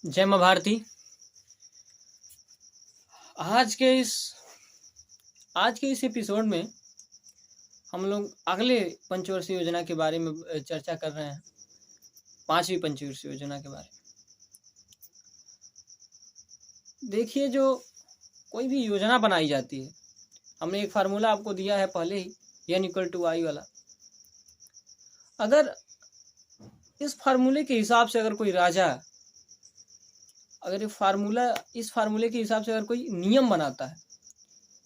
जय माँ भारती। आज के इस एपिसोड में हम लोग अगले पंचवर्षीय योजना के बारे में चर्चा कर रहे हैं। 5वीं पंचवर्षीय योजना के बारे में। देखिए, जो कोई भी योजना बनाई जाती है, हमने एक फार्मूला आपको दिया है पहले ही, n=i वाला। अगर इस फार्मूले के हिसाब से अगर कोई राजा इस फार्मूले के हिसाब से अगर कोई नियम बनाता है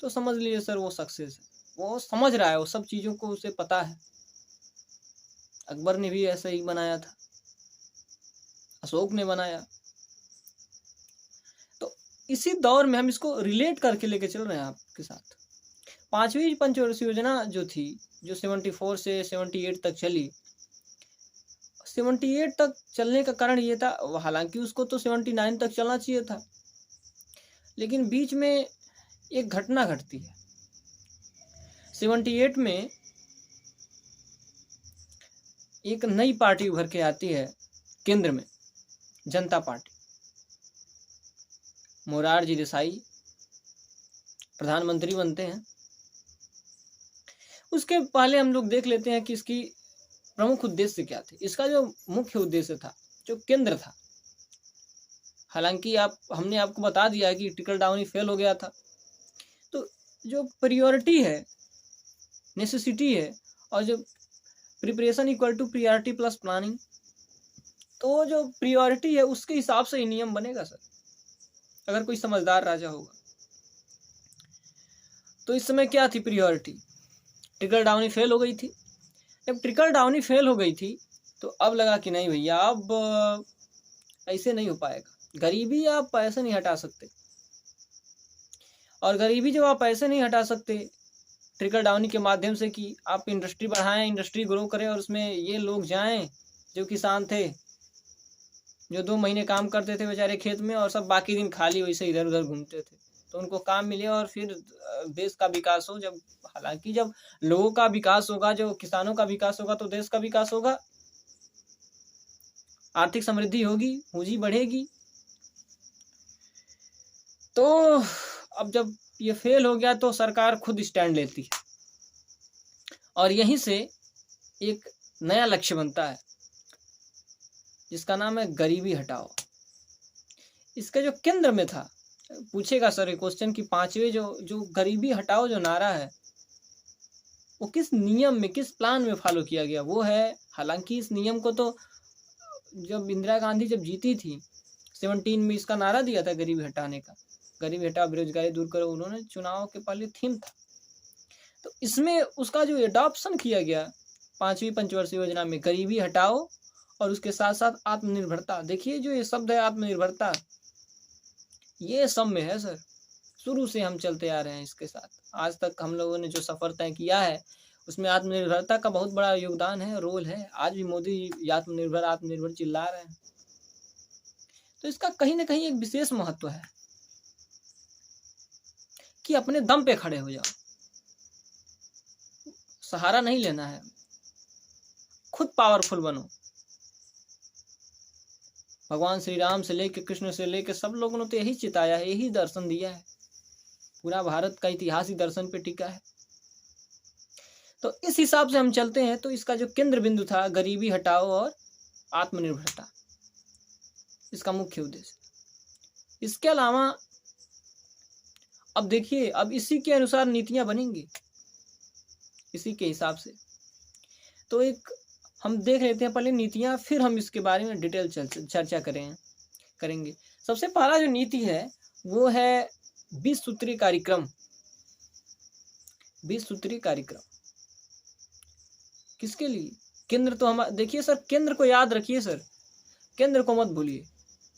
तो समझ लीजिए सर वो सक्सेस है। वो समझ रहा है, वो सब चीज़ों को उसे पता है। अकबर ने भी ऐसा ही बनाया था, अशोक ने बनाया। तो इसी दौर में हम इसको रिलेट करके लेके चल रहे हैं आपके साथ। 5वीं पंचवर्षीय योजना जो थी, जो 74 से 78 तक चली। 78 तक चलने का कारण ये था, हालांकि उसको तो 79 तक चलना चाहिए था, लेकिन बीच में एक घटना घटती है। 78 में एक नई पार्टी उभर के आती है केंद्र में, जनता पार्टी। मोरारजी देसाई प्रधानमंत्री बनते हैं। उसके पहले हम लोग देख लेते हैं कि इसकी प्रमुख उद्देश्य क्या थे। इसका जो मुख्य उद्देश्य था, जो केंद्र था, हालांकि हमने आपको बता दिया है कि ट्रिकल डाउन ही फेल हो गया था। तो जो प्रायोरिटी है, नेसेसिटी है, और जो preparation equal to priority plus planning, तो जो प्रायोरिटी है उसके हिसाब से ही नियम बनेगा सर, अगर कोई समझदार राजा होगा। तो इस समय क्या थी प्रायोरिटी? ट्रिकल डाउन ही फेल हो गई थी। जब ट्रिकल डाउन ही फेल हो गई थी तो अब लगा कि नहीं भैया, अब ऐसे नहीं हो पाएगा। गरीबी आप पैसे नहीं हटा सकते, और गरीबी जब आप पैसे नहीं हटा सकते ट्रिकल डाउन के माध्यम से कि आप इंडस्ट्री बढ़ाएं, इंडस्ट्री ग्रो करें, और उसमें ये लोग जाएं जो किसान थे, जो 2 महीने काम करते थे बेचारे खेत में, और सब बाकी दिन खाली वैसे इधर उधर घूमते थे, तो उनको काम मिले और फिर देश का विकास हो। हालांकि जब लोगों का विकास होगा, जो किसानों का विकास होगा, तो देश का विकास होगा, आर्थिक समृद्धि होगी, पूंजी बढ़ेगी। तो अब जब ये फेल हो गया तो सरकार खुद स्टैंड लेती है, और यहीं से एक नया लक्ष्य बनता है जिसका नाम है गरीबी हटाओ। इसका जो केंद्र में था, पूछेगा सर ये क्वेश्चन कि 5वें जो गरीबी हटाओ जो नारा है, वो किस नियम में, किस प्लान में फॉलो किया गया, वो है। हालांकि इस नियम को तो जब इंदिरा गांधी जब जीती थी 17 में, इसका नारा दिया था गरीबी हटाने का, गरीबी हटाओ बेरोजगारी दूर करो, उन्होंने चुनाव के पहले थीम था। तो इसमें उसका जो एडॉप्शन किया गया 5वीं पंचवर्षीय योजना में, गरीबी हटाओ और उसके साथ साथ आत्मनिर्भरता। देखिए जो ये शब्द है आत्मनिर्भरता, ये सब में है सर। शुरू से हम चलते आ रहे हैं इसके साथ, आज तक हम लोगों ने जो सफर तय किया है उसमें आत्मनिर्भरता का बहुत बड़ा योगदान है, रोल है। आज भी मोदी आत्मनिर्भर चिल्ला रहे हैं, तो इसका कहीं ना कहीं एक विशेष महत्व है कि अपने दम पे खड़े हो जाओ, सहारा नहीं लेना है, खुद पावरफुल बनो। भगवान श्री राम से लेके कृष्ण से लेके सब लोगों ने तो यही चिताया है, यही दर्शन दिया है। पूरा भारत का इतिहास ही दर्शन पे टिका है। तो इस हिसाब से हम चलते हैं। तो इसका जो केंद्र बिंदु था, गरीबी हटाओ और आत्मनिर्भरता, इसका मुख्य उद्देश्य। इसके अलावा अब देखिए, अब इसी के अनुसार नीतियां बनेंगी, इसी के हिसाब से। तो एक हम देख लेते हैं पहले नीतियां, फिर हम इसके बारे में डिटेल चर्चा करेंगे। सबसे पहला जो नीति है वो है 20 सूत्री कार्यक्रम। 20 सूत्री कार्यक्रम किसके लिए? केंद्र तो हम देखिए सर, केंद्र को याद रखिए सर, केंद्र को मत भूलिए।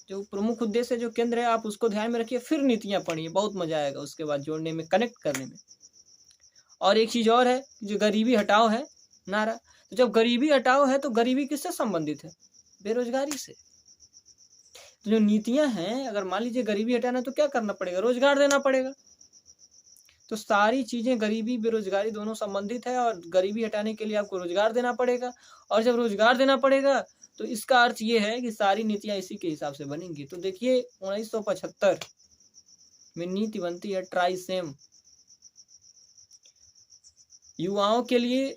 जो प्रमुख उद्देश्य जो केंद्र है आप उसको ध्यान में रखिए, फिर नीतियां पढ़िए, बहुत मजा आएगा उसके बाद जोड़ने में, कनेक्ट करने में। और एक चीज और है, जो गरीबी हटाओ है नारा। तो जब गरीबी हटाओ है तो गरीबी किससे संबंधित है? बेरोजगारी से। तो जो नीतियां हैं, अगर मान लीजिए गरीबी हटाना है तो क्या करना पड़ेगा? रोजगार देना पड़ेगा। तो सारी चीजें गरीबी बेरोजगारी दोनों संबंधित है, और गरीबी हटाने के लिए आपको रोजगार देना पड़ेगा। और जब रोजगार देना पड़ेगा तो इसका अर्थ ये है कि सारी नीतियां इसी के हिसाब से बनेंगी। तो देखिए 1975 में नीति बनती है ट्राइसेम, युवाओं के लिए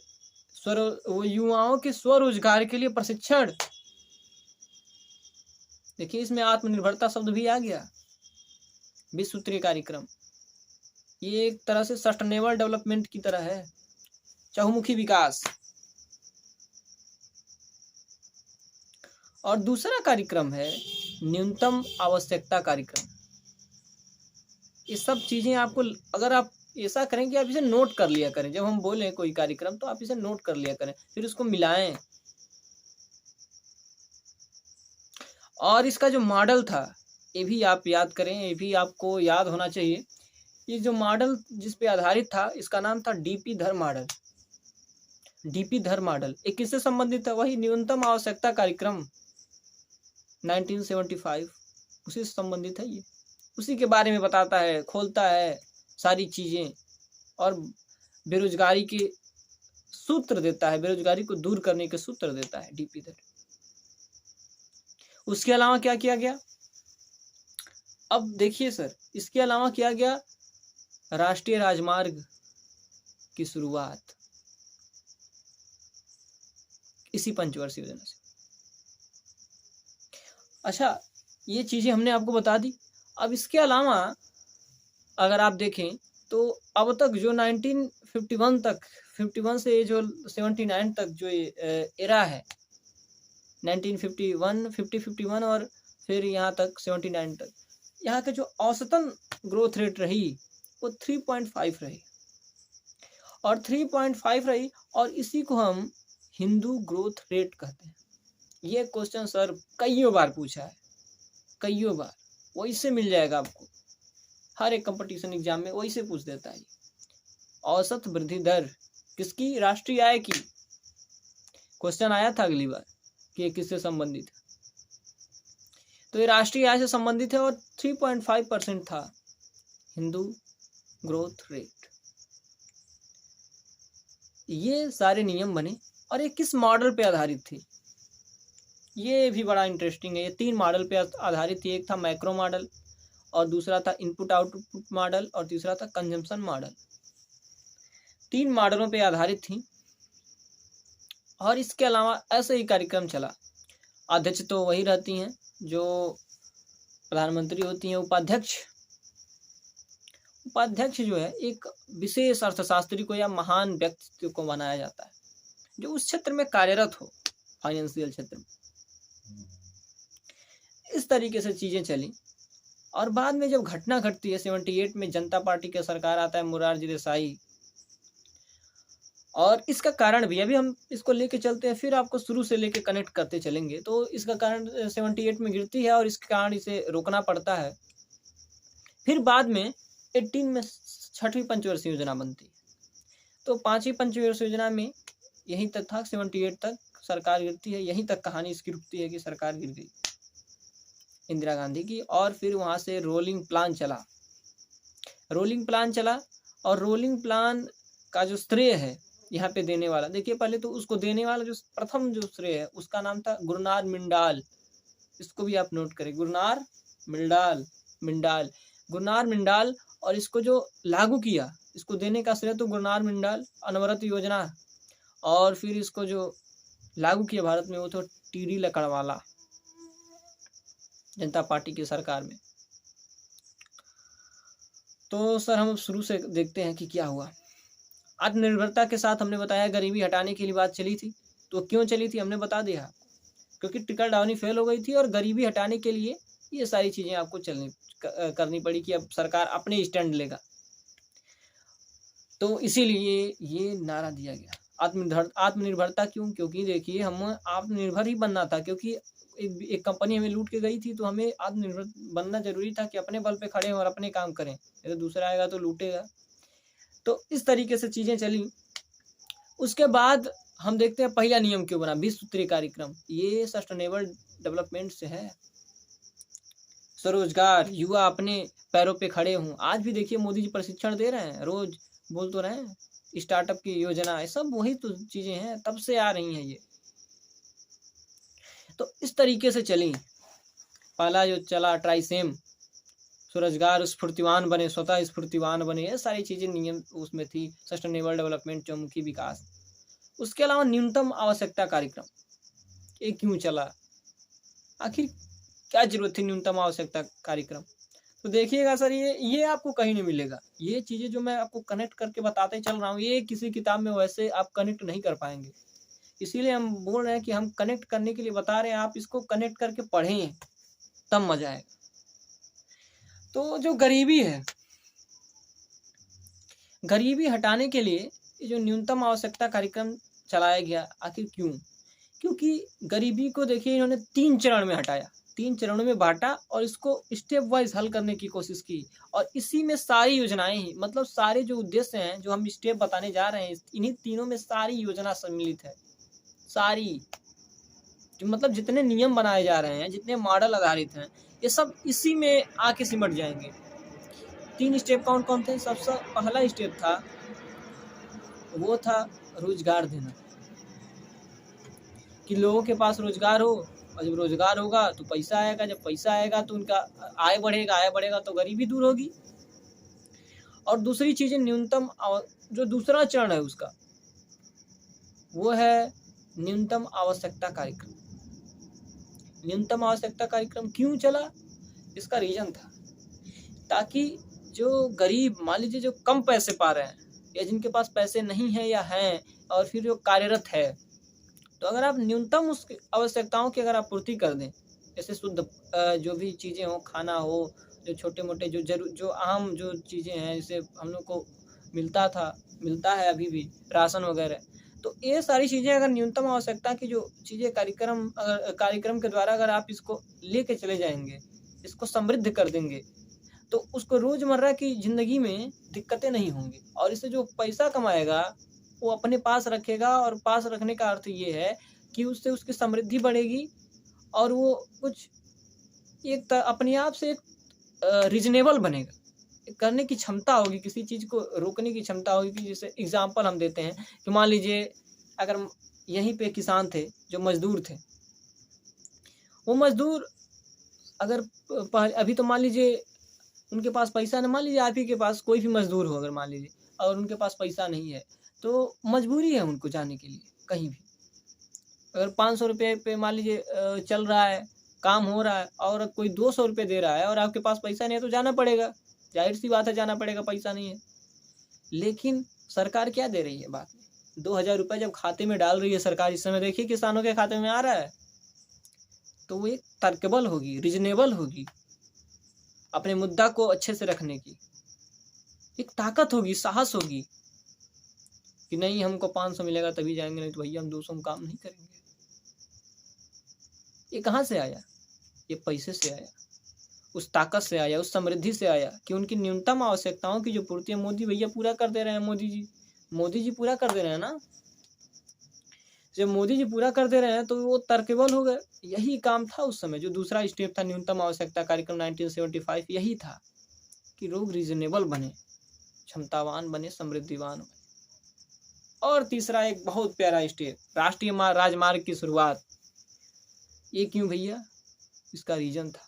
युवाओं के स्वरोजगार के लिए प्रशिक्षण। देखिए इसमें आत्मनिर्भरता शब्द भी आ गया। 20 सूत्रीय कार्यक्रम ये एक तरह से सस्टेनेबल डेवलपमेंट की तरह है, चहुमुखी विकास। और दूसरा कार्यक्रम है न्यूनतम आवश्यकता कार्यक्रम। ये सब चीजें आपको, अगर आप ऐसा करें कि आप इसे नोट कर लिया करें, जब हम बोले कोई कार्यक्रम तो आप इसे नोट कर लिया करें, फिर उसको मिलाएं। और इसका जो मॉडल था ये भी आप याद करें, ये भी आपको याद होना चाहिए। ये जो मॉडल जिस पे आधारित था इसका नाम था डीपी धर मॉडल। डीपी धर मॉडल एक किससे संबंधित था? वही न्यूनतम आवश्यकता कार्यक्रम 1975 उसी से संबंधित है। ये उसी के बारे में बताता है, खोलता है सारी चीजें और बेरोजगारी के सूत्र देता है, बेरोजगारी को दूर करने के सूत्र देता है डीपी धर। उसके अलावा क्या किया गया? अब देखिए सर, इसके अलावा किया गया राष्ट्रीय राजमार्ग की शुरुआत इसी पंचवर्षीय योजना से। अच्छा, ये चीजें हमने आपको बता दी। अब इसके अलावा अगर आप देखें तो अब तक जो 1951 तक, 51 से जो 79 तक जो एरा है, 1951, 51 और फिर यहाँ तक 79 तक, यहाँ के जो औसतन ग्रोथ रेट रही वो 3.5 रही, और 3.5 रही, और इसी को हम हिंदू ग्रोथ रेट कहते हैं। ये क्वेश्चन सर कईयों बार पूछा है, कईयों बार, वही से मिल जाएगा आपको, हर एक कंपटीशन एग्जाम में वही से पूछ देता है। औसत वृद्धि दर किसकी? राष्ट्रीय आय की। क्वेश्चन आया था अगली बार कि ये किससे संबंधित है, तो ये राष्ट्रीय आय से संबंधित है और 3.5% था हिंदू ग्रोथ रेट। ये सारे नियम बने और ये किस मॉडल पे आधारित थी? ये भी बड़ा इंटरेस्टिंग है। ये 3 मॉडल पे आधारित थी। एक था मैक्रो मॉडल, और दूसरा था इनपुट आउटपुट मॉडल, और तीसरा था कंजम्पशन मॉडल। 3 मॉडलों पे आधारित थी। और इसके अलावा ऐसे ही कार्यक्रम चला। अध्यक्ष तो वही रहती हैं जो प्रधानमंत्री होती हैं। उपाध्यक्ष जो है एक विशेष अर्थशास्त्री को या महान व्यक्ति को बनाया जाता है जो उस क्षेत्र में कार्यरत हो, फाइनेंशियल क्षेत्र में। इस तरीके से चीजें चली। और बाद में जब घटना घटती है 78 में, जनता पार्टी का सरकार आता है, मोरारजी देसाई। और इसका कारण भी अभी हम इसको लेके चलते हैं, फिर आपको शुरू से लेके कनेक्ट करते चलेंगे। तो इसका कारण 78 में गिरती है और इसके कारण इसे रोकना पड़ता है। फिर बाद में 18 में 6वीं पंचवर्षीय योजना बनती है। तो 5वीं पंचवर्षीय योजना में यहीं तक था, 78 तक सरकार गिरती है। यहीं तक कहानी इसकी रुकती है कि सरकार गिर गई इंदिरा गांधी की। और फिर वहां से रोलिंग प्लान चला, और रोलिंग प्लान का जो श्रेय है यहाँ पे देने वाला, देखिए पहले तो उसको देने वाला जो प्रथम जो श्रेय है उसका नाम था गुरनार मिंडाल। इसको भी आप नोट करें, गुरनार मिंडाल। और इसको जो लागू किया, इसको देने का श्रेय तो गुरनार मिंडाल, अनवरत योजना। और फिर इसको जो लागू किया भारत में वो तो टीडी लकड़वाला, जनता पार्टी की सरकार में। तो सर हम शुरू से देखते हैं कि क्या हुआ। आत्मनिर्भरता के साथ हमने बताया गरीबी हटाने के लिए बात चली थी। तो क्यों चली थी हमने बता दिया, क्योंकि ट्रिकल डाउन फेल हो गई थी और गरीबी हटाने के लिए ये सारी चीजें आपको करनी पड़ी कि अब सरकार अपने स्टैंड लेगा। तो इसीलिए ये नारा दिया गया आत्मनिर्भरता। क्यों? क्योंकि देखिए हम आत्मनिर्भर ही बनना था, क्योंकि एक कंपनी हमें लूट के गई थी, तो हमें आत्मनिर्भर बनना जरूरी था कि अपने बल पे खड़े हों और अपने काम करें, तो दूसरा आएगा तो लूटेगा। तो इस तरीके से चीजें चली। उसके बाद हम देखते हैं पहला नियम क्यों बना, 20 सूत्रीय कार्यक्रम। ये सस्टेनेबल डेवलपमेंट से है। स्वरोजगार, युवा अपने पैरों पे खड़े हों। आज भी देखिए मोदी जी प्रशिक्षण दे रहे हैं, रोज बोल तो रहे हैं, स्टार्टअप की योजना, सब वही तो चीजें हैं, तब से आ रही हैं ये। तो इस तरीके से चली। पहला जो चला ट्राइसेम, स्वरोजगार स्फूर्तिवान बने, स्वतः स्फूर्तिवान बने, ये सारी चीज़ें नियम उसमें थी। सस्टेनेबल डेवलपमेंट, चौमुखी विकास। उसके अलावा न्यूनतम आवश्यकता कार्यक्रम, ये क्यों चला, आखिर क्या जरूरत थी न्यूनतम आवश्यकता कार्यक्रम? तो देखिएगा सर, ये आपको कहीं नहीं मिलेगा। ये चीज़ें जो मैं आपको कनेक्ट करके बताते चल रहा हूँ, ये किसी किताब में वैसे आप कनेक्ट नहीं कर पाएंगे। इसीलिए हम बोल रहे हैं कि हम कनेक्ट करने के लिए बता रहे हैं, आप इसको कनेक्ट करके पढ़ें तब मजा आएगा। तो जो गरीबी है, गरीबी हटाने के लिए ये जो न्यूनतम आवश्यकता कार्यक्रम चलाया गया, आखिर क्यों? क्योंकि गरीबी को देखिए इन्होंने 3 चरण में हटाया, 3 चरणों में बांटा और इसको स्टेप वाइज हल करने की कोशिश की। और इसी में सारी योजनाएं ही, मतलब सारे जो उद्देश्य हैं, जो हम स्टेप बताने जा रहे हैं, इन्हीं तीनों में सारी योजना सम्मिलित है। सारी मतलब जितने नियम बनाए जा रहे हैं, जितने मॉडल आधारित हैं, ये सब इसी में आके सिमट जाएंगे। 3 स्टेप कौन कौन थे? सबसे पहला स्टेप था, वो था रोजगार देना, कि लोगों के पास रोजगार हो, और जब रोजगार होगा तो पैसा आएगा, जब पैसा आएगा तो उनका आय बढ़ेगा, आय बढ़ेगा तो गरीबी दूर होगी। और दूसरी चीज़ न्यूनतम, जो दूसरा चरण है उसका, वो है न्यूनतम आवश्यकता कार्यक्रम। न्यूनतम आवश्यकता कार्यक्रम क्यों चला? इसका रीजन था ताकि जो गरीब, मान लीजिए जो कम पैसे पा रहे हैं, या जिनके पास पैसे नहीं है या हैं, और फिर जो कार्यरत है, तो अगर आप न्यूनतम उसकी आवश्यकताओं की अगर आप पूर्ति कर दें, जैसे शुद्ध जो भी चीज़ें हो, खाना हो, जो छोटे मोटे जो आम जो चीज़ें हैं, जैसे हम लोग को मिलता है अभी भी, राशन वगैरह, तो ये सारी चीज़ें अगर न्यूनतम आवश्यकता की जो चीज़ें कार्यक्रम के द्वारा अगर आप इसको लेके चले जाएंगे, इसको समृद्ध कर देंगे, तो उसको रोज़मर्रा की ज़िंदगी में दिक्कतें नहीं होंगी। और इससे जो पैसा कमाएगा वो अपने पास रखेगा, और पास रखने का अर्थ ये है कि उससे उसकी समृद्धि बढ़ेगी, और वो कुछ एक अपने आप से एक रीजनेबल बनेगा, करने की क्षमता होगी, किसी चीज़ को रोकने की क्षमता होगी। कि जैसे एग्जाम्पल हम देते हैं कि मान लीजिए अगर यहीं पे किसान थे, जो मजदूर थे, वो मजदूर अगर अभी तो मान लीजिए उनके पास पैसा नहीं, मान लीजिए आप ही के पास कोई भी मजदूर हो अगर मान लीजिए, और उनके पास पैसा नहीं है, तो मजबूरी है उनको जाने के लिए कहीं भी। अगर 500 रुपये पे मान लीजिए चल रहा है, काम हो रहा है, और कोई 200 रुपये दे रहा है, और आपके पास पैसा नहीं है, तो जाना पड़ेगा, जाहिर सी बात है जाना पड़ेगा, पैसा नहीं है। लेकिन सरकार क्या दे रही है बाद में? 2000 रुपये जब खाते में डाल रही है सरकार, इस समय देखिए किसानों के खाते में आ रहा है, तो वो एक तर्कबल होगी, रीजनेबल होगी, अपने मुद्दा को अच्छे से रखने की एक ताकत होगी, साहस होगी, कि नहीं हमको 500 मिलेगा तभी जाएंगे, नहीं तो भैया हम 200 में काम नहीं करेंगे। ये कहाँ से आया? ये पैसे से आया, उस ताकत से आया, उस समृद्धि से आया, कि उनकी न्यूनतम आवश्यकताओं की जो पूर्ति है मोदी भैया पूरा कर दे रहे हैं। मोदी जी पूरा कर दे रहे हैं ना। जब मोदी जी पूरा कर दे रहे हैं तो वो तर्कबल हो गए। यही काम था उस समय, जो दूसरा स्टेप था न्यूनतम आवश्यकता कार्यक्रम 1975, यही था कि लोग रीजनेबल बने, क्षमतावान बने, समृद्धिवान बने। और तीसरा एक बहुत प्यारा स्टेप, राष्ट्रीय राजमार्ग की शुरुआत। ये क्यों भैया? इसका रीजन था।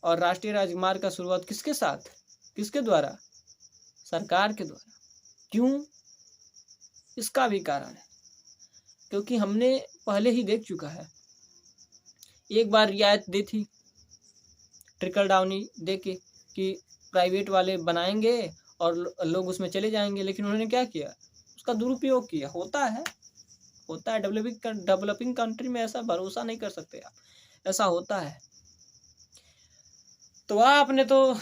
और राष्ट्रीय राजमार्ग का शुरुआत किसके साथ, किसके द्वारा? सरकार के द्वारा। क्यों? इसका भी कारण है, क्योंकि हमने पहले ही देख चुका है, एक बार रियायत दी थी, ट्रिकल डाउनी दे के, कि प्राइवेट वाले बनाएंगे और लोग उसमें चले जाएंगे। लेकिन उन्होंने क्या किया? उसका दुरुपयोग किया। होता है डेवलपिंग कंट्री में ऐसा भरोसा नहीं कर सकते आप, ऐसा होता है। तो आपने तो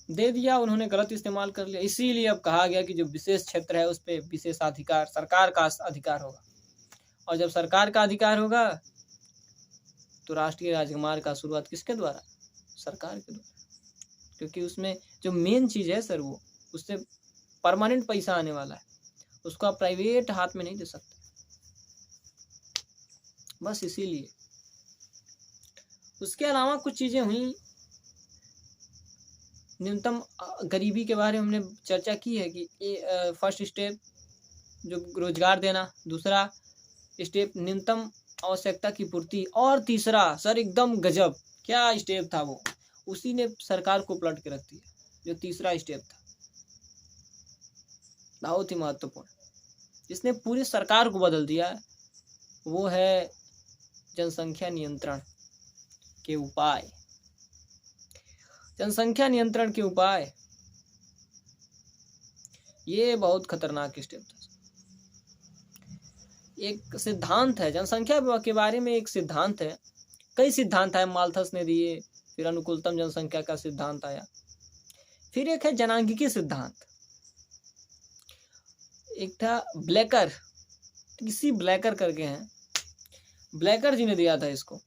दे दिया, उन्होंने गलत इस्तेमाल कर लिया। इसीलिए अब कहा गया कि जो विशेष क्षेत्र है उस पर विशेषाधिकार, सरकार का अधिकार होगा। और जब सरकार का अधिकार होगा तो राष्ट्रीय राजमार्ग का शुरुआत किसके द्वारा? सरकार के द्वारा। क्योंकि उसमें जो मेन चीज़ है सर, वो उससे परमानेंट पैसा आने वाला है, उसको आप प्राइवेट हाथ में नहीं दे सकते। बस इसीलिए। उसके अलावा कुछ चीज़ें हुई। न्यूनतम गरीबी के बारे में हमने चर्चा की है कि फर्स्ट स्टेप जो रोजगार देना, दूसरा स्टेप न्यूनतम आवश्यकता की पूर्ति। और तीसरा सर एकदम गजब, क्या स्टेप था वो, उसी ने सरकार को पलट के रख दिया। जो तीसरा स्टेप था बहुत ही महत्वपूर्ण, जिसने पूरी सरकार को बदल दिया, वो है जनसंख्या नियंत्रण के उपाय। जनसंख्या नियंत्रण के उपाय, ये बहुत खतरनाक स्टेप था। एक सिद्धांत है जनसंख्या के बारे में, एक सिद्धांत है, कई सिद्धांत आए माल्थस ने दिए, फिर अनुकूलतम जनसंख्या का सिद्धांत आया, फिर एक है जनांगीय सिद्धांत, एक था ब्लेकर, किसी ब्लेकर करके हैं, ब्लेकर जी ने दिया था इसको।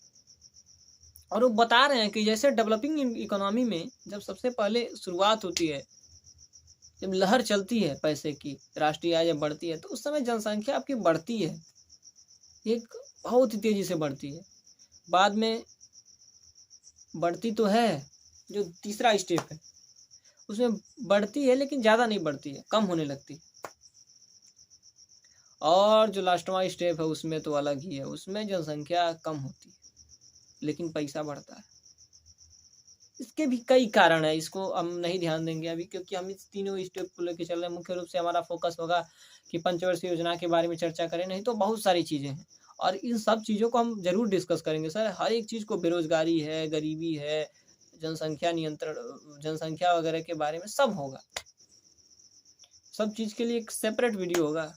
और वो बता रहे हैं कि जैसे डेवलपिंग इकोनॉमी में जब सबसे पहले शुरुआत होती है, जब लहर चलती है पैसे की, राष्ट्रीय आय जब बढ़ती है, तो उस समय जनसंख्या आपकी बढ़ती है, एक बहुत ही तेजी से बढ़ती है। बाद में बढ़ती तो है, जो तीसरा स्टेप है उसमें बढ़ती है, लेकिन ज़्यादा नहीं बढ़ती है, कम होने लगती है। और जो लास्टवा स्टेप है उसमें तो अलग ही है, उसमें जनसंख्या कम होती है लेकिन पैसा बढ़ता है। इसके भी कई कारण है, इसको हम नहीं ध्यान देंगे अभी, क्योंकि हम इस तीनों स्टेप को लेकर चल रहे हैं। मुख्य रूप से हमारा फोकस होगा कि पंचवर्षीय योजना के बारे में चर्चा करें, नहीं तो बहुत सारी चीज़ें हैं और इन सब चीज़ों को हम जरूर डिस्कस करेंगे सर। हर एक चीज़ को, बेरोजगारी है, गरीबी है, जनसंख्या नियंत्रण, जनसंख्या वगैरह के बारे में सब होगा। सब चीज़ के लिए एक सेपरेट वीडियो होगा,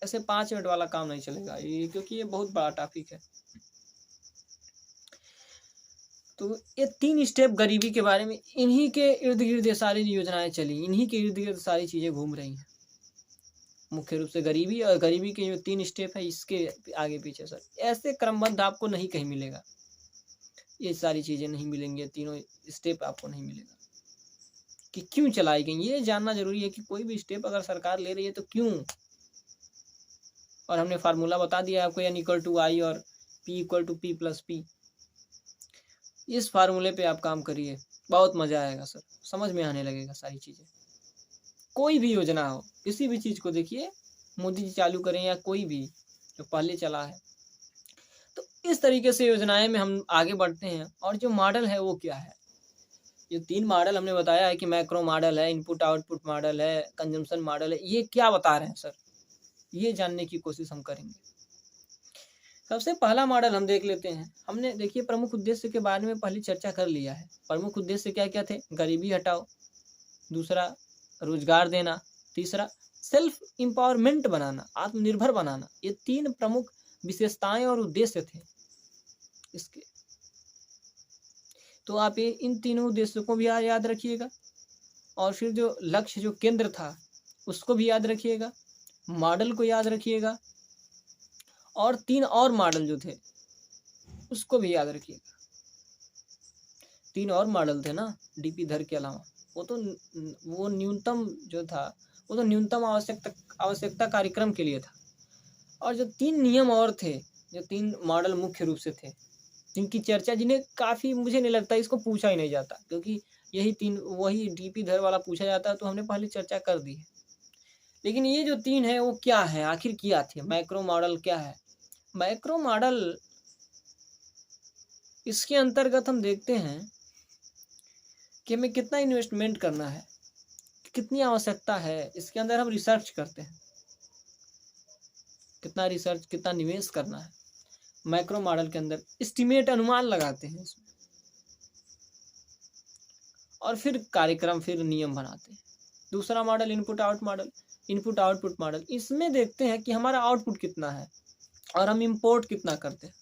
ऐसे 5 मिनट वाला काम नहीं चलेगा ये, क्योंकि ये बहुत बड़ा टॉपिक है। तो ये 3 स्टेप गरीबी के बारे में, इन्हीं के इर्द गिर्द ये सारी योजनाएं चली, इन्हीं के इर्द गिर्द सारी चीज़ें घूम रही हैं। मुख्य रूप से गरीबी, और गरीबी के जो 3 स्टेप है इसके आगे पीछे सर ऐसे क्रमबद्ध आपको नहीं कहीं मिलेगा, ये सारी चीज़ें नहीं मिलेंगी, तीनों स्टेप आपको नहीं मिलेगा कि क्यों चलाई गई। ये जानना जरूरी है कि कोई भी स्टेप अगर सरकार ले रही है तो क्यों। और हमने फार्मूला बता दिया आपको, N=I और P=P+P। इस फार्मूले पे आप काम करिए, बहुत मज़ा आएगा सर, समझ में आने लगेगा सारी चीज़ें। कोई भी योजना हो, किसी भी चीज़ को देखिए, मोदी जी चालू करें या कोई भी जो पहले चला है, तो इस तरीके से योजनाएं में हम आगे बढ़ते हैं। और जो मॉडल है वो क्या है, ये 3 मॉडल हमने बताया है कि मैक्रो मॉडल है, इनपुट आउटपुट मॉडल है, कंजम्पशन मॉडल है, ये क्या बता रहे हैं सर, ये जानने की कोशिश हम करेंगे। सबसे पहला मॉडल हम देख लेते हैं। हमने देखिए प्रमुख उद्देश्य के बारे में पहले चर्चा कर लिया है। प्रमुख उद्देश्य क्या क्या थे, गरीबी हटाओ, दूसरा रोजगार देना, तीसरा सेल्फ एम्पावरमेंट बनाना, आत्मनिर्भर बनाना। ये 3 प्रमुख विशेषताएं और उद्देश्य थे इसके। तो आप ये इन तीनों उद्देश्यों को भी याद रखिएगा, और फिर जो लक्ष्य, जो केंद्र था उसको भी याद रखिएगा, मॉडल को याद रखिएगा, और 3 और मॉडल जो थे उसको भी याद रखिएगा। 3 और मॉडल थे ना डीपी धर के अलावा, वो न्यूनतम जो था वो तो न्यूनतम आवश्यकता कार्यक्रम के लिए था। और जो 3 नियम और थे, जो 3 मॉडल मुख्य रूप से थे, जिनकी चर्चा, जिन्हें काफ़ी, मुझे नहीं लगता इसको पूछा ही नहीं जाता, क्योंकि यही 3, वही डीपी धर वाला पूछा जाता है तो हमने पहले चर्चा कर दी है। लेकिन ये जो 3 है वो क्या है, आखिर क्या थे। मैक्रो मॉडल क्या है, मैक्रो मॉडल, इसके अंतर्गत हम देखते हैं कि हमें कितना इन्वेस्टमेंट करना है, कितनी आवश्यकता है, इसके अंदर हम रिसर्च करते हैं, कितना रिसर्च, कितना निवेश करना है। मैक्रो मॉडल के अंदर एस्टिमेट, अनुमान लगाते हैं इसमें, और फिर कार्यक्रम, फिर नियम बनाते हैं। दूसरा मॉडल इनपुट आउटपुट मॉडल, इसमें देखते हैं कि हमारा आउटपुट कितना है और हम इंपोर्ट कितना करते हैं।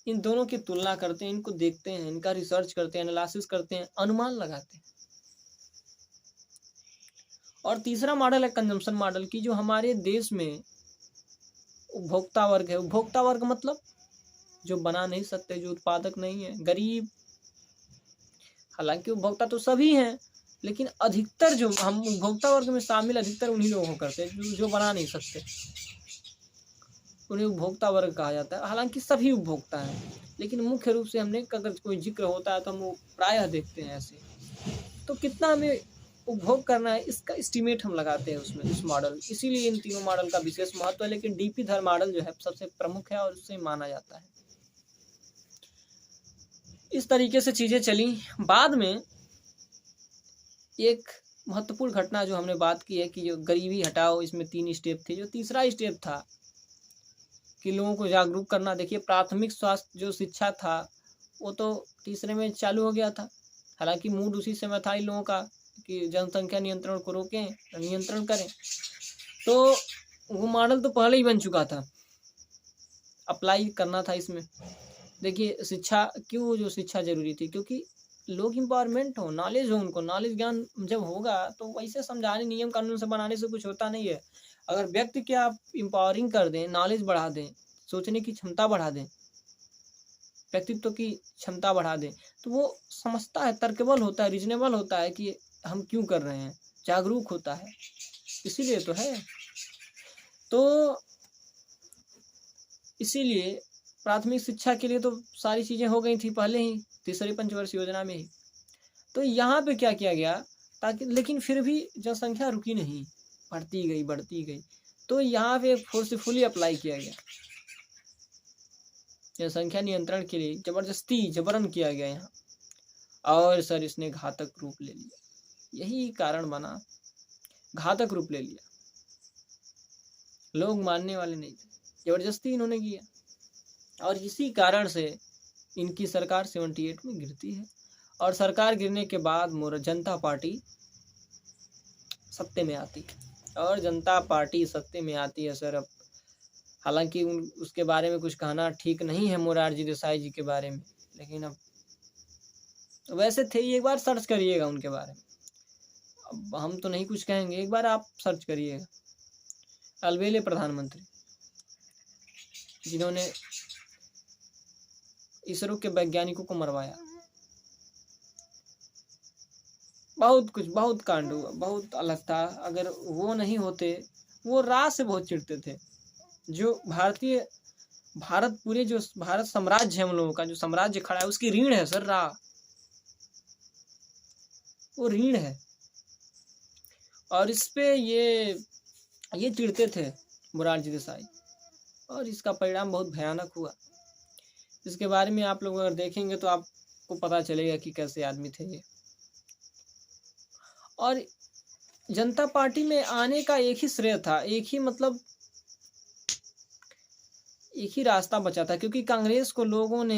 इन दोनों की तुलना करते हैं, इनको देखते हैं, इनका रिसर्च करते हैं, एनालिसिस करते हैं, अनुमान लगाते हैं। और तीसरा मॉडल है कंजम्पशन मॉडल की, जो हमारे देश में उपभोक्ता वर्ग है। उपभोक्ता वर्ग मतलब जो बना नहीं सकते, जो उत्पादक नहीं है, गरीब। हालांकि उपभोक्ता तो सभी हैं, लेकिन अधिकतर जो हम उपभोक्ता वर्ग में शामिल अधिकतर उन्हीं लोगों को करते हैं जो बना नहीं सकते, उन्हें उपभोक्ता वर्ग कहा जाता है। हालांकि सभी उपभोक्ता हैं, लेकिन मुख्य रूप से हमने, अगर कोई जिक्र होता है तो हम वो प्रायः देखते हैं ऐसे। तो कितना हमें उपभोग करना है, इसका एस्टीमेट हम लगाते हैं उसमें, उस मॉडल। इसीलिए इन तीनों मॉडल का विशेष महत्व है, लेकिन डीपी धर मॉडल जो है सबसे प्रमुख है और उससे माना जाता है। इस तरीके से चीज़ें चली। बाद में एक महत्वपूर्ण घटना जो हमने बात की है कि जो गरीबी हटाओ, इसमें 3 स्टेप थे। जो तीसरा स्टेप था कि लोगों को जागरूक करना। देखिए, प्राथमिक स्वास्थ्य जो शिक्षा था वो तो तीसरे में चालू हो गया था। हालांकि मूड उसी समय था इन लोगों का कि जनसंख्या नियंत्रण को रोकें, नियंत्रण करें। तो वो मॉडल तो पहले ही बन चुका था, अप्लाई करना था इसमें। देखिए, शिक्षा क्यों, जो शिक्षा जरूरी थी क्योंकि लोग इम्पावरमेंट हो, नॉलेज हो, उनको नॉलेज ज्ञान जब होगा तो वैसे समझाने, नियम कानून से बनाने से कुछ होता नहीं है। अगर व्यक्ति के आप इम्पावरिंग कर दें, नॉलेज बढ़ा दें, सोचने की क्षमता बढ़ा दें, व्यक्तित्व की क्षमता बढ़ा दें, तो वो समझता है, तर्कबल होता है, रीजनेबल होता है कि हम क्यों कर रहे हैं, जागरूक होता है। इसीलिए तो है। तो इसीलिए प्राथमिक शिक्षा के लिए तो सारी चीज़ें हो गई थी पहले ही, तीसरी पंचवर्षीय योजना में ही। तो यहाँ पे क्या किया गया, ताकि, लेकिन फिर भी जनसंख्या रुकी नहीं, बढ़ती गई बढ़ती गई। तो यहाँ पे फोर्सफुली अप्लाई किया गया, जनसंख्या नियंत्रण के लिए जबरदस्ती जबरन किया गया यहाँ। और सर इसने घातक रूप ले लिया, यही कारण बना, घातक रूप ले लिया। लोग मानने वाले नहीं थे, जबरदस्ती इन्होंने किया। और इसी कारण से इनकी सरकार 78 में गिरती है। और सरकार गिरने के बाद जनता पार्टी सत्ते में आती है। और जनता पार्टी सत्ते में आती है सर। अब हालांकि उसके बारे में कुछ कहना ठीक नहीं है, मोरारजी देसाई जी के बारे में, लेकिन अब तो वैसे थे ही। एक बार सर्च करिएगा उनके बारे में, अब हम तो नहीं कुछ कहेंगे, एक बार आप सर्च करिएगा। अलबेले प्रधानमंत्री, जिन्होंने इसरो के वैज्ञानिकों को मरवाया, बहुत कुछ, बहुत कांड हुआ, बहुत अलग था। अगर वो नहीं होते, वो राज से बहुत चिढ़ते थे। जो भारत पूरे जो भारत साम्राज्य है हम लोगों का, जो साम्राज्य खड़ा है, उसकी रीढ़ है सर रा, वो रीढ़ है। और इस पे ये चिढ़ते थे मोरारजी देसाई, और इसका परिणाम बहुत भयानक हुआ। इसके बारे में आप लोग अगर देखेंगे तो आपको पता चलेगा कि कैसे आदमी थे ये। और जनता पार्टी में आने का एक ही श्रेय था, एक ही रास्ता बचा था, क्योंकि कांग्रेस को लोगों ने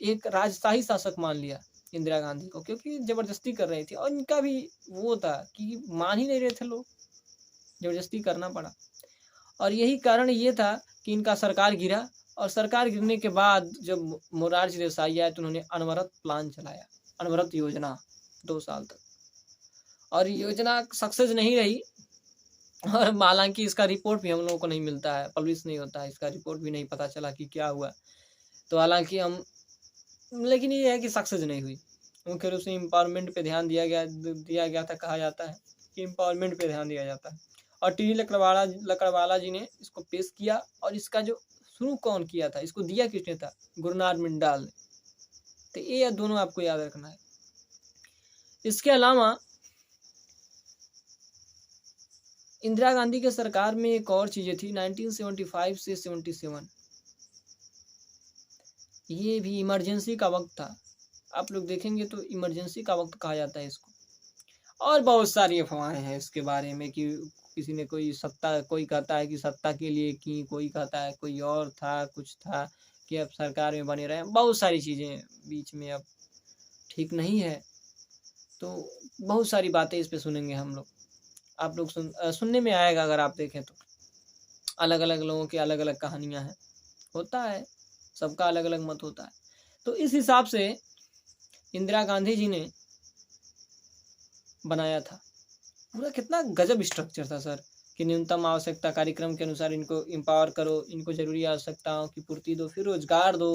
एक राजशाही शासक मान लिया, इंदिरा गांधी को, क्योंकि जबरदस्ती कर रही थी। और इनका भी वो था कि मान ही नहीं रहे थे लोग, जबरदस्ती करना पड़ा। और यही कारण ये था कि इनका सरकार गिरा। और सरकार गिरने के बाद जब मोरारजी देसाई आए तो उन्होंने अनवरत प्लान चलाया, अनवरत योजना 2 साल तक। और योजना सक्सेस नहीं रही। और हालांकि इसका रिपोर्ट भी हम लोगों को नहीं मिलता है, पब्लिश नहीं होता है, इसका रिपोर्ट भी नहीं पता चला कि क्या हुआ। तो हालांकि लेकिन ये है कि सक्सेस नहीं हुई। मुख्य रूप से एम्पावरमेंट पे ध्यान दिया गया था। कहा जाता है कि एम्पावरमेंट पे ध्यान दिया जाता है। और टी लकड़वाला जी ने इसको पेश किया। और इसका जो शुरू कौन किया था, इसको दिया किसने था, गुरुनाथ मिंडाल ने। तो ये दोनों आपको याद रखना है। इसके अलावा इंदिरा गांधी के सरकार में एक और चीजें थी, 1975 से 77, ये भी इमरजेंसी का वक्त था। आप लोग देखेंगे तो इमरजेंसी का वक्त कहा जाता है इसको। और बहुत सारी अफवाहें हैं इसके बारे में कि किसी ने कोई कहता है कि सत्ता के लिए की, कोई कहता है कोई और था, कुछ था कि अब सरकार में बने रहे। बहुत सारी चीज़ें बीच में अब ठीक नहीं है। तो बहुत सारी बातें इस पे सुनेंगे हम लोग, आप लोग सुनने में आएगा। अगर आप देखें तो अलग अलग लोगों की अलग अलग कहानियां हैं, होता है, सबका अलग अलग मत होता है। तो इस हिसाब से इंदिरा गांधी जी ने बनाया था पूरा। कितना गजब स्ट्रक्चर था सर, कि न्यूनतम आवश्यकता कार्यक्रम के अनुसार इनको एम्पावर करो, इनको जरूरी आवश्यकताओं की पूर्ति दो, फिर रोजगार दो।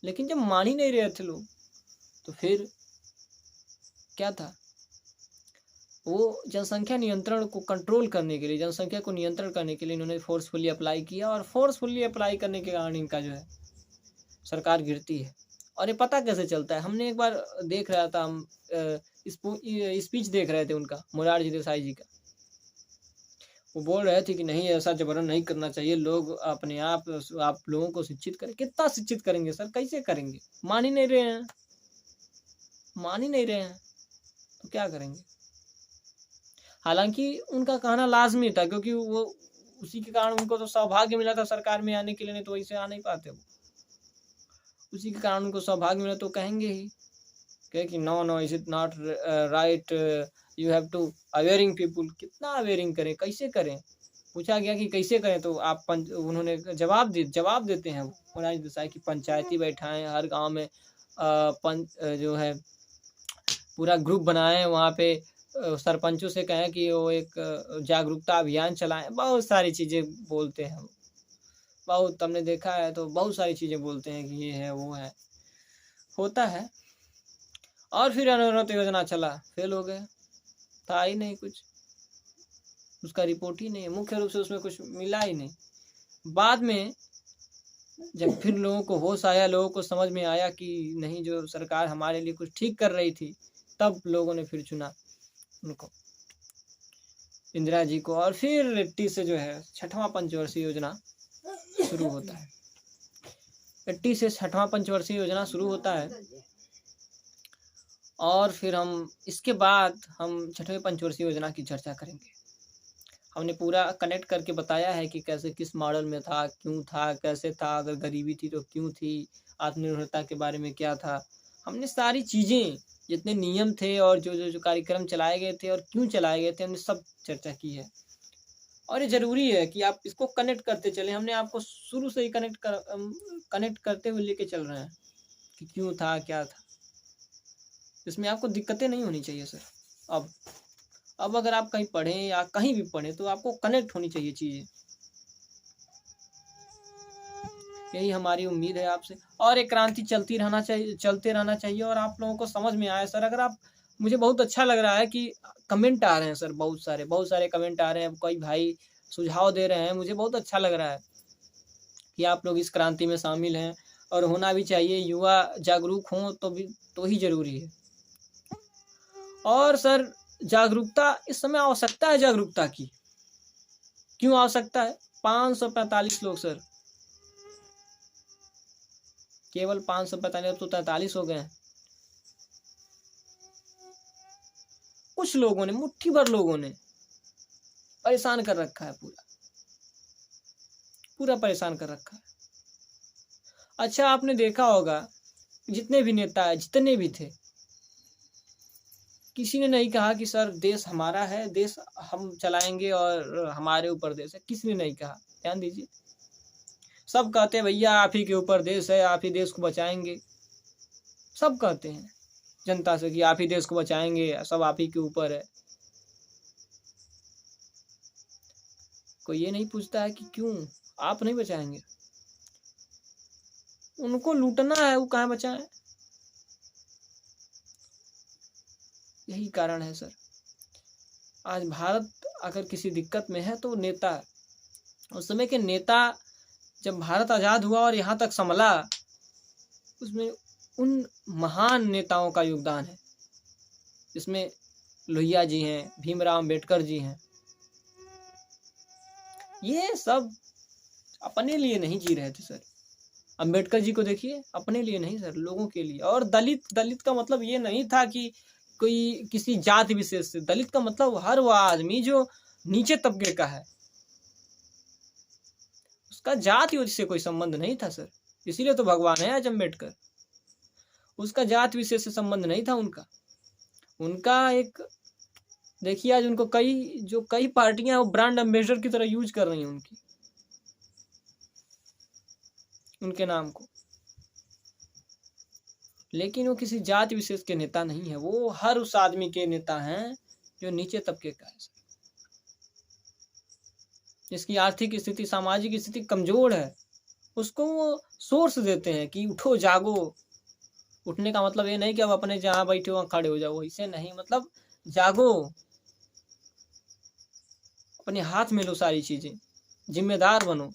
लेकिन जब मान ही नहीं रहे थे लोग, तो फिर क्या था, वो जनसंख्या नियंत्रण को कंट्रोल करने के लिए, जनसंख्या को नियंत्रण करने के लिए इन्होंने फोर्सफुली अप्लाई किया। और फोर्सफुली अप्लाई करने के कारण इनका जो है सरकार गिरती है। और ये पता कैसे चलता है? हमने एक बार देख रहा था, हम स्पीच देख रहे थे उनका, मोरारजी देसाई जी का। वो बोल रहे थे कि नहीं, ऐसा जबरन नहीं करना चाहिए, लोग अपने आप लोगों को शिक्षित करें। कितना शिक्षित करेंगे सर? कैसे करेंगे? मान ही नहीं रहे हैं, मान ही नहीं रहे हैं, तो क्या करेंगे? हालांकि उनका कहना लाजमी था, क्योंकि वो उसी के कारण उनको तो सौभाग्य मिला था सरकार में आने के लिए, नहीं तो वैसे आ नहीं पाते वो। उसी के कारण उनको सौभाग्य मिला तो कहेंगे ही, कहे कि no no, is it not right, you have to awaring people. कितना अवेयरिंग करें, कैसे करें? पूछा गया कि कैसे करें, तो उन्होंने जवाब देते हैं वो मोरारजी देसाई की, पंचायती बैठाएं हर गांव में, जो है पूरा ग्रुप बनाएं, वहाँ पे सरपंचों से कहें कि वो एक जागरूकता अभियान चलाएं। बहुत सारी चीज़ें बोलते हैं, बहुत हमने देखा है, तो बहुत सारी चीज़ें बोलते हैं कि ये है वो है, होता है। और फिर अनुरत योजना चला, फेल हो गए, था ही नहीं कुछ, उसका रिपोर्ट ही नहीं, मुख्य रूप से उसमें कुछ मिला ही नहीं। बाद में जब फिर लोगों को होश आया, लोगों को समझ में आया कि नहीं, जो सरकार हमारे लिए कुछ ठीक कर रही थी, तब लोगों ने फिर चुना उनको, इंदिरा जी को। और फिर 80 से जो है 6वां पंचवर्षीय योजना शुरू होता है। 80 से 6वां पंचवर्षीय योजना शुरू होता है। और फिर हम इसके बाद हम 6वें पंचवर्षीय योजना की चर्चा करेंगे। हमने पूरा कनेक्ट करके बताया है कि कैसे, किस मॉडल में था, क्यों था, कैसे था, अगर गरीबी थी तो क्यों थी, आत्मनिर्भरता के बारे में क्या था। हमने सारी चीज़ें, जितने नियम थे और जो कार्यक्रम चलाए गए थे और क्यों चलाए गए थे, हमने सब चर्चा की है। और ये ज़रूरी है कि आप इसको कनेक्ट करते चलें। हमने आपको शुरू से ही कनेक्ट करते हुए लेके चल रहे हैं कि क्यों था, क्या था। इसमें आपको दिक्कतें नहीं होनी चाहिए सर। अब अगर आप कहीं पढ़ें या कहीं भी पढ़ें, तो आपको कनेक्ट होनी चाहिए चीज़ें। यही हमारी उम्मीद है आपसे। और एक क्रांति चलते रहना चाहिए। और आप लोगों को समझ में आए सर, अगर आप, मुझे बहुत अच्छा लग रहा है कि कमेंट आ रहे हैं सर, बहुत सारे कमेंट आ रहे हैं, कई भाई सुझाव दे रहे हैं। मुझे बहुत अच्छा लग रहा है कि आप लोग इस क्रांति में शामिल हैं, और होना भी चाहिए। युवा जागरूक हों तो ही जरूरी है। और सर, जागरूकता, इस समय आवश्यकता है जागरूकता की। क्यों आवश्यकता है? 545 लोग सर, केवल 545, अब तो 43 हो गए हैं। कुछ लोगों ने, मुट्ठी भर लोगों ने परेशान कर रखा है, पूरा परेशान कर रखा है। अच्छा, आपने देखा होगा, जितने भी नेता है, जितने भी थे, किसी ने नहीं कहा कि सर देश हमारा है, देश हम चलाएंगे और हमारे ऊपर देश है। किसी ने नहीं कहा, ध्यान दीजिए। सब कहते हैं भैया आप ही के ऊपर देश है, आप ही देश को बचाएंगे। सब कहते हैं जनता से कि आप ही देश को बचाएंगे, सब आप ही के ऊपर है। कोई ये नहीं पूछता है कि क्यों आप नहीं बचाएंगे? उनको लूटना है, वो कहाँ बचाएं? यही कारण है सर। आज भारत अगर किसी दिक्कत में है तो नेता, उस समय के नेता, जब भारत आज़ाद हुआ और यहाँ तक संभला, उसमें उन महान नेताओं का योगदान है। इसमें लोहिया जी हैं, भीमराव अम्बेडकर जी हैं। ये सब अपने लिए नहीं जी रहे थे सर। अम्बेडकर जी को देखिए, अपने लिए नहीं सर, लोगों के लिए। और दलित का मतलब ये नहीं था कि कोई किसी जाति विशेष से। दलित का मतलब हर वह आदमी जो नीचे तबके का है, उसका जाति से कोई संबंध नहीं था सर। इसीलिए तो भगवान है आज अम्बेडकर। उसका जात विशेष से संबंध नहीं था उनका एक, देखिए आज उनको कई पार्टियां वो ब्रांड एम्बेसडर की तरह यूज कर रही हैं उनके नाम को। लेकिन वो किसी जाति विशेष के नेता नहीं है, वो हर उस आदमी के नेता हैं जो नीचे तबके का है, जिसकी आर्थिक स्थिति, सामाजिक स्थिति कमजोर है। उसको वो सोर्स देते हैं कि उठो जागो। उठने का मतलब ये नहीं कि अब अपने जहाँ बैठे वहाँ खड़े हो जाओ, इसे नहीं, मतलब जागो, अपने हाथ में लो सारी चीजें, जिम्मेदार बनो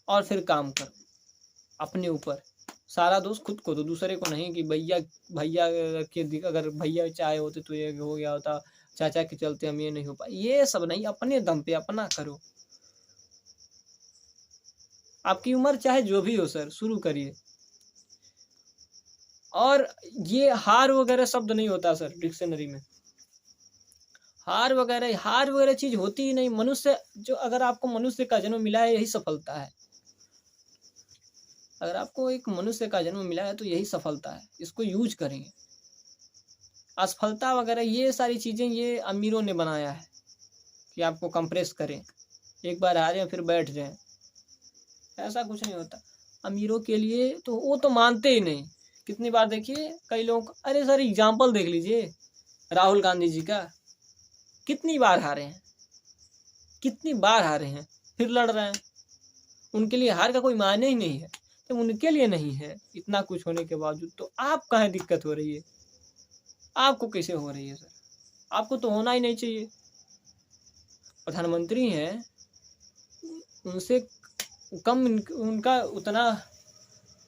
और फिर काम करो। अपने ऊपर सारा दोष खुद को दो, दूसरे को नहीं कि भैया भैया के अगर भैया चाहे होते तो ये हो गया होता, चाचा के चलते हम ये नहीं हो पाए, ये सब नहीं, अपने दम पे अपना करो। आपकी उम्र चाहे जो भी हो सर, शुरू करिए। और ये हार वगैरह शब्द नहीं होता सर डिक्शनरी में, हार वगैरह चीज होती ही नहीं। मनुष्य जो, अगर आपको मनुष्य का जन्म मिला है यही सफलता है। अगर आपको एक मनुष्य का जन्म मिला है तो यही सफलता है, इसको यूज करेंगे। असफलता वगैरह ये सारी चीजें ये अमीरों ने बनाया है कि आपको कंप्रेस करें, एक बार आ जाए फिर बैठ जाए, ऐसा कुछ नहीं होता। अमीरों के लिए तो वो तो मानते ही नहीं। कितनी बार देखिए कई लोग, अरे सर एग्जाम्पल देख लीजिए राहुल गांधी जी का, कितनी बार हारे हैं, कितनी बार हारे हैं, फिर लड़ रहे हैं। उनके लिए हार का कोई मायने ही नहीं है। तो उनके लिए नहीं है इतना कुछ होने के बावजूद, तो आप कहाँ दिक्कत हो रही है? आपको कैसे हो रही है सर? आपको तो होना ही नहीं चाहिए। प्रधानमंत्री हैं, उनसे कम उनका उतना,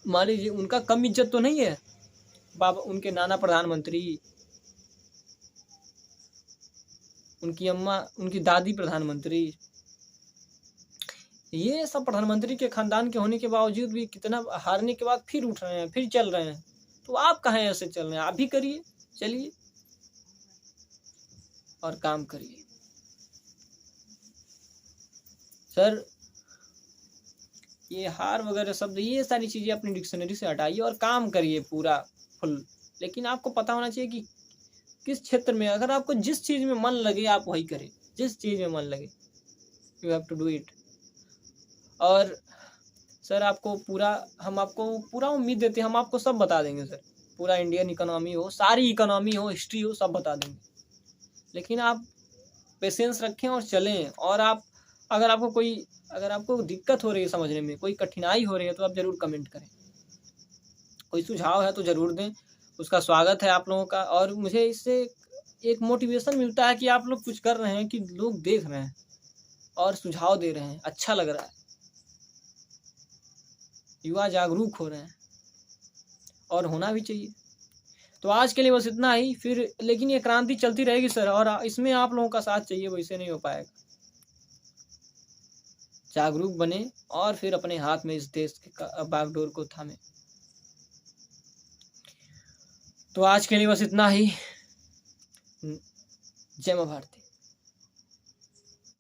मान लीजिए उनका कम इज्जत तो नहीं है। बाबा उनके नाना प्रधानमंत्री, उनकी अम्मा, उनकी दादी प्रधानमंत्री, ये सब प्रधानमंत्री के खानदान के होने के बावजूद भी कितना हारने के बाद फिर उठ रहे हैं, फिर चल रहे हैं। तो आप कहाँ ऐसे चल रहे हैं? आप भी करिए, चलिए और काम करिए। सर ये हार वगैरह शब्द, ये सारी चीजें अपनी डिक्शनरी से हटाइए और काम करिए पूरा फुल। लेकिन आपको पता होना चाहिए कि किस क्षेत्र में, अगर आपको जिस चीज में मन लगे आप वही करें, जिस चीज में मन लगे, you have to do it. और सर आपको पूरा, हम आपको पूरा उम्मीद देते हैं, हम आपको सब बता देंगे सर, पूरा इंडियन इकोनॉमी हो, सारी इकोनॉमी हो, हिस्ट्री हो, सब बता देंगे। लेकिन आप पेशेंस रखें और चलें। और आप, अगर आपको दिक्कत हो रही है समझने में, कोई कठिनाई हो रही है, तो आप जरूर कमेंट करें। कोई सुझाव है तो जरूर दें, उसका स्वागत है आप लोगों का। और मुझे इससे एक मोटिवेशन मिलता है कि आप लोग कुछ कर रहे हैं, कि लोग देख रहे हैं और सुझाव दे रहे हैं, अच्छा लग रहा है, युवा जागरूक हो रहे हैं, और होना भी चाहिए। तो आज के लिए बस इतना ही। फिर लेकिन ये क्रांति चलती रहेगी सर, और इसमें आप लोगों का साथ चाहिए, वैसे नहीं हो पाएगा। जागरूक बने और फिर अपने हाथ में इस देश के बागडोर को थामे। तो आज के लिए बस इतना ही। जय मां भारती।